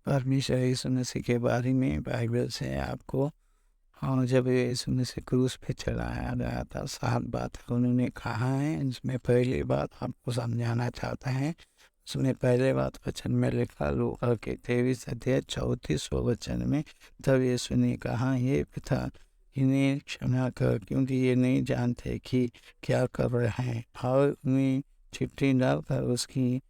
परमेश्वर यीशु मसीह के बारे में बाइबल से आपको जब यीशु मसीह क्रूस पे चढ़ाया गया था 7 बात उन्होंने कहा है। इसमें पहली बात आपको समझाना चाहते हैं। उसमें पहले बात वचन में लिखा लूका के 23 अध्याय 34वां वचन में, तब यीशु ने कहा, हे पिता इन्हें क्षमा कर, क्योंकि ये नहीं जानते कि क्या कर रहे हैं। और उन्हें चिट्ठी डालकर उसकी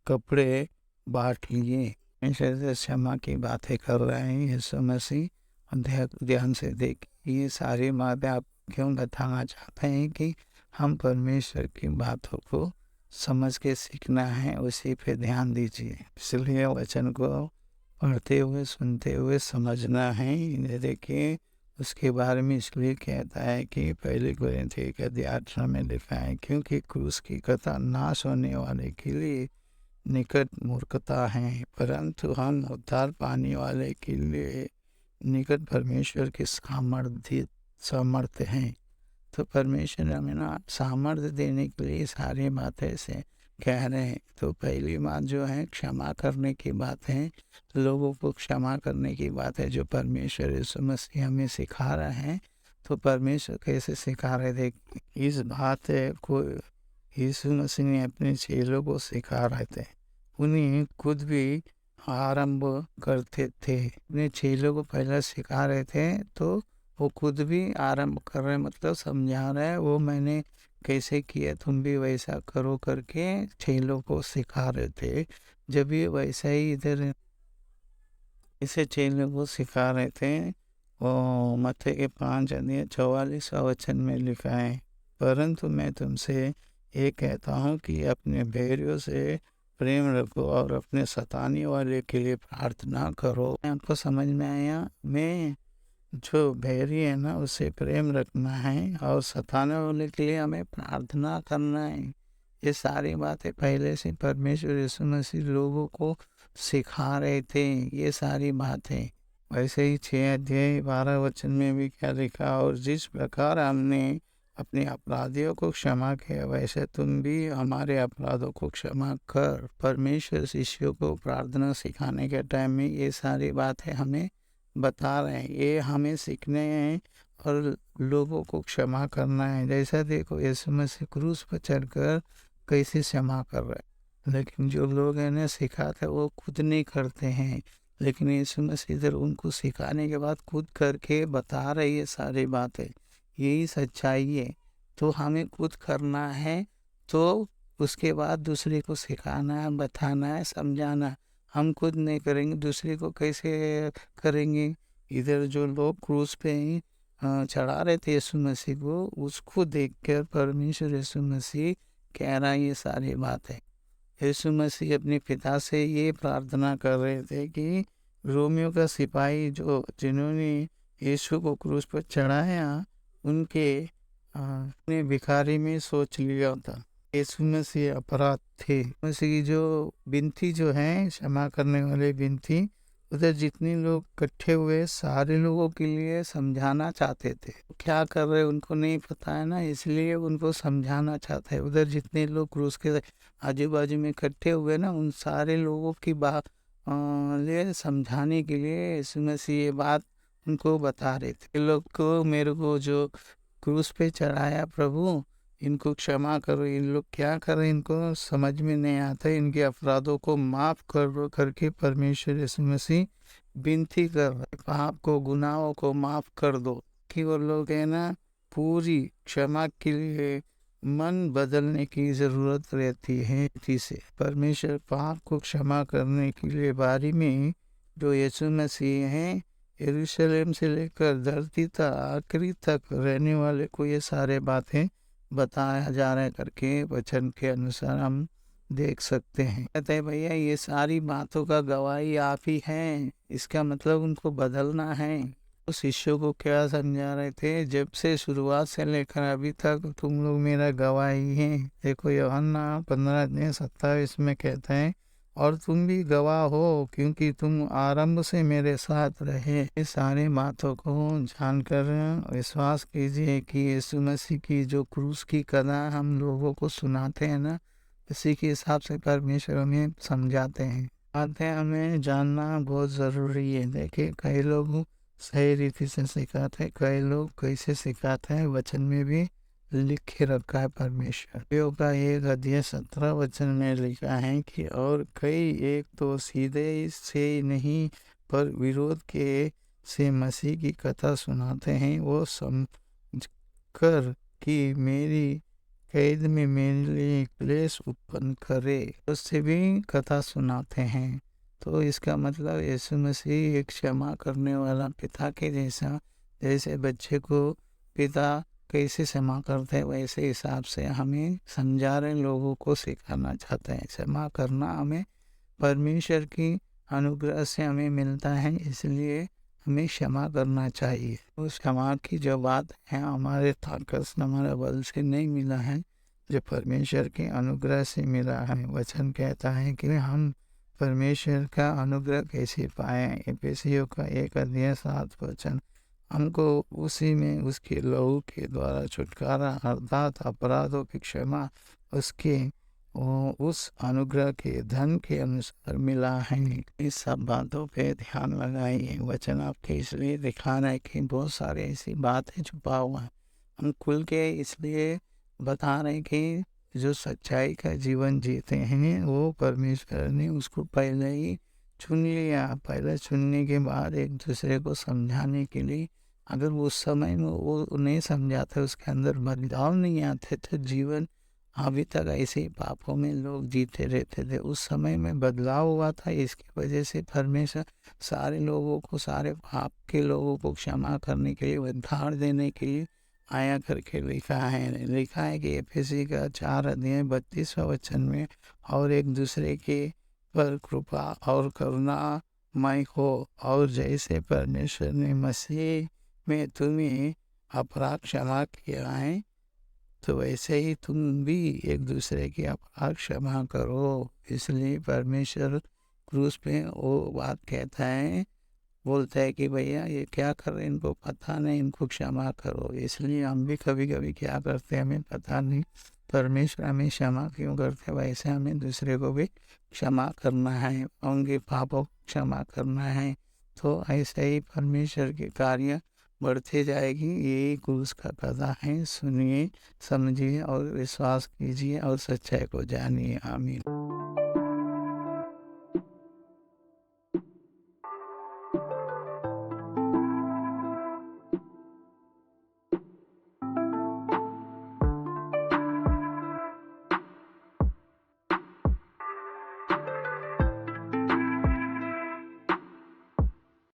कपड़े बांट लिए। ऐसे क्षमा की बातें कर रहे हैं यीशु मसीह। ध्यान से देख, ये सारी बातें आप क्यों बताना चाहते हैं कि हम परमेश्वर की बातों को समझ के सीखना है, उसी पे ध्यान दीजिए। इसलिए वचन को पढ़ते हुए सुनते हुए समझना है। देखिए उसके बारे में इसलिए कहता है कि पहले कोरिन्थियों के अध्याय 18 में लिखा है, क्योंकि क्रूस की कथा नाश होने वाले के लिए निकट मूर्खता है, परंतु हम उद्धार पाने वाले के लिए निकट परमेश्वर के सामर्थ्य हैं। तो परमेश्वर हमें ना सामर्थ्य देने के लिए सारी बातें से कह रहे हैं। तो पहली बात जो है क्षमा करने की बात है, लोगों को क्षमा करने की बात है, जो परमेश्वर यीशु मसीह हमें सिखा रहे हैं। तो परमेश्वर कैसे सिखा रहे थे, इस बात को यीशु मसीह ने अपने चेलों को सिखा रहे थे। उन्हें खुद भी आरंभ करते थे, अपने चेलों को पहले सिखा रहे थे, तो वो खुद भी आरंभ कर रहे, मतलब समझा रहे हैं वो मैंने कैसे किया तुम भी वैसा करो करके चेलों को सिखा रहे थे। जब ये वैसा ही इधर इसे चेलों को सिखा रहे थे, वो मत्ती के 5 अध्याय 44वां वचन में लिखा है, परंतु मैं तुमसे ये कहता हूँ कि अपने भेड़ियों से प्रेम रखो और अपने सताने वाले के लिए प्रार्थना करो। आपको समझ में आया? मैं जो भेड़ी है ना उसे प्रेम रखना है और सताने वाले के लिए हमें प्रार्थना करना है। ये सारी बातें पहले से परमेश्वर यीशु मसीह लोगों को सिखा रहे थे, ये सारी बातें। वैसे ही 6 अध्याय 12 वचन में भी क्या लिखा, और जिस प्रकार हमने अपने अपराधियों को क्षमा किया वैसे तुम भी हमारे अपराधों को क्षमा कर। परमेश्वर शिष्यों को प्रार्थना सिखाने के टाइम में ये सारी बातें हमें बता रहे हैं, ये हमें सीखने हैं और लोगों को क्षमा करना है। जैसा देखो यीशु मसीह क्रूस पर चढ़कर कैसे क्षमा कर रहे हैं, लेकिन जो लोग हैं ना सिखाते वो खुद नहीं करते हैं, लेकिन यीशु मसीह इधर उनको सिखाने के बाद खुद करके बता रही है सारी बातें। यही सच्चाई है। तो हमें खुद करना है, तो उसके बाद दूसरे को सिखाना है, बताना है, समझाना है। हम खुद नहीं करेंगे दूसरे को कैसे करेंगे? इधर जो लोग क्रूस पे चढ़ा रहे थे यीशु मसीह को, उसको देखकर परमेश्वर यीशु मसीह कह रहा है ये सारी बात है। यीशु मसीह अपने पिता से ये प्रार्थना कर रहे थे कि रोमियो का सिपाही जो जिन्होंने यीशु को क्रूस पर चढ़ाया उनके ने भिखारी में सोच लिया था यीशु मसीह अपराध थे। मसीह की जो विनती जो है क्षमा करने वाले विनती, उधर जितने लोग इकट्ठे हुए सारे लोगों के लिए समझाना चाहते थे। क्या कर रहे उनको नहीं पता है ना, इसलिए उनको समझाना चाहते हैं। उधर जितने लोग क्रूस के आजू बाजू में इकट्ठे हुए ना, उन सारे लोगों की बात लिए समझाने के लिए यीशु मसीह ये बात उनको बता रहे थे। लोग को मेरे को जो क्रूस पे चढ़ाया प्रभु, इनको क्षमा करो, इन लोग क्या कर रहे इनको समझ में नहीं आता, इनके अपराधों को माफ करो करके परमेश्वर यीशु मसीह विनती कर रहे, पाप को गुनाहों को माफ कर दो। कि वो लोग है ना पूरी क्षमा के लिए मन बदलने की जरूरत रहती है। से परमेश्वर पाप को क्षमा करने के लिए बारी में जो यीशु मसीह हैं, यरूशलेम से लेकर धरती तक आखिरी तक रहने वाले को ये सारे बातें बताया जा रहा है करके वचन के अनुसार हम देख सकते हैं। कहते हैं भैया ये सारी बातों का गवाही आप ही हैं, इसका मतलब उनको बदलना है। तो शिष्यों को क्या समझा रहे थे, जब से शुरुआत से लेकर अभी तक तुम लोग मेरा गवाही हैं। देखो यूहन्ना 15:27 में कहते हैं, और तुम भी गवाह हो क्योंकि तुम आरंभ से मेरे साथ रहे। इस सारी बातों को जानकर विश्वास कीजिए कि यीशु मसीह की जो क्रूस की कथा हम लोगों को सुनाते हैं ना, इसी के हिसाब से परमेश्वर हमें समझाते हैं। बातें हमें जानना बहुत ज़रूरी है। देखिए कई लोग सही रीति से सिखाते हैं, कई लोग कैसे सिखाते हैं, वचन में भी लिख के रखा है परमेश्वर। लेवियों का 1 अध्याय 17 वचन में लिखा है कि और कई एक तो सीधे से नहीं पर विरोध के से मसीह की कथा सुनाते हैं, वो समझ कर कि मेरी कैद में मेरे लिए क्लेश उत्पन्न करे, उससे भी कथा सुनाते हैं। तो इसका मतलब यीशु मसीह एक क्षमा करने वाला पिता के जैसा, जैसे बच्चे को पिता कैसे क्षमा करते हैं वैसे हिसाब से हमें समझा रहे लोगों को सिखाना चाहते हैं। क्षमा करना हमें परमेश्वर की अनुग्रह से हमें मिलता है, इसलिए हमें क्षमा करना चाहिए। उस क्षमा की जो बात है हमारे ताकत से, हमारे बल से नहीं मिला है, जो परमेश्वर के अनुग्रह से मिला है। वचन कहता है कि हम परमेश्वर का अनुग्रह कैसे पाए। एफिसियों का 1 अध्याय 7 वचन, हमको उसी में उसके लहू के द्वारा छुटकारा अर्थात अपराधों की क्षमा उसके उस अनुग्रह के धन के अनुसार मिला है। इस सब बातों पे ध्यान लगाइए। वचन आपके इसलिए दिखा रहा है कि बहुत सारे ऐसी बात है छुपा हुआ है। हम खुल के इसलिए बता रहे हैं कि जो सच्चाई का जीवन जीते हैं वो परमेश्वर ने उसको पहले ही चुन लिया। पहले चुनने के बाद एक दूसरे को समझाने के लिए, अगर उस समय में वो नहीं समझाते, उसके अंदर बदलाव नहीं आते, तो जीवन अभी तक ऐसे ही पापों में लोग जीते रहते थे। उस समय में बदलाव हुआ था, इसकी वजह से परमेश्वर सारे लोगों को, सारे पाप के लोगों को क्षमा करने के लिए, उद्धार देने के लिए आया करके लिखा है कि एफिसी का 4 अध्याय 32वां वचन में, और एक दूसरे के पर कृपा और करुणा मय हो, और जैसे परमेश्वर ने मसीह में तुम्हें अपराध क्षमा किया है, तो वैसे ही तुम भी एक दूसरे के अपराध क्षमा करो। इसलिए परमेश्वर क्रूस पे वो बात कहता है, बोलता है कि भैया ये क्या कर रहे हैं, इनको पता नहीं, इनको क्षमा करो। इसलिए हम भी कभी कभी क्या करते हैं हमें पता नहीं, परमेश्वर हमें क्षमा क्यों करते हैं, वैसे हमें दूसरे को भी क्षमा करना है, उनके पापों को क्षमा करना है। तो ऐसे ही परमेश्वर के कार्य बढ़ते जाएगी। यही क्रूस का कथा है। सुनिए, समझिए और विश्वास कीजिए और सच्चाई को जानिए। आमीन।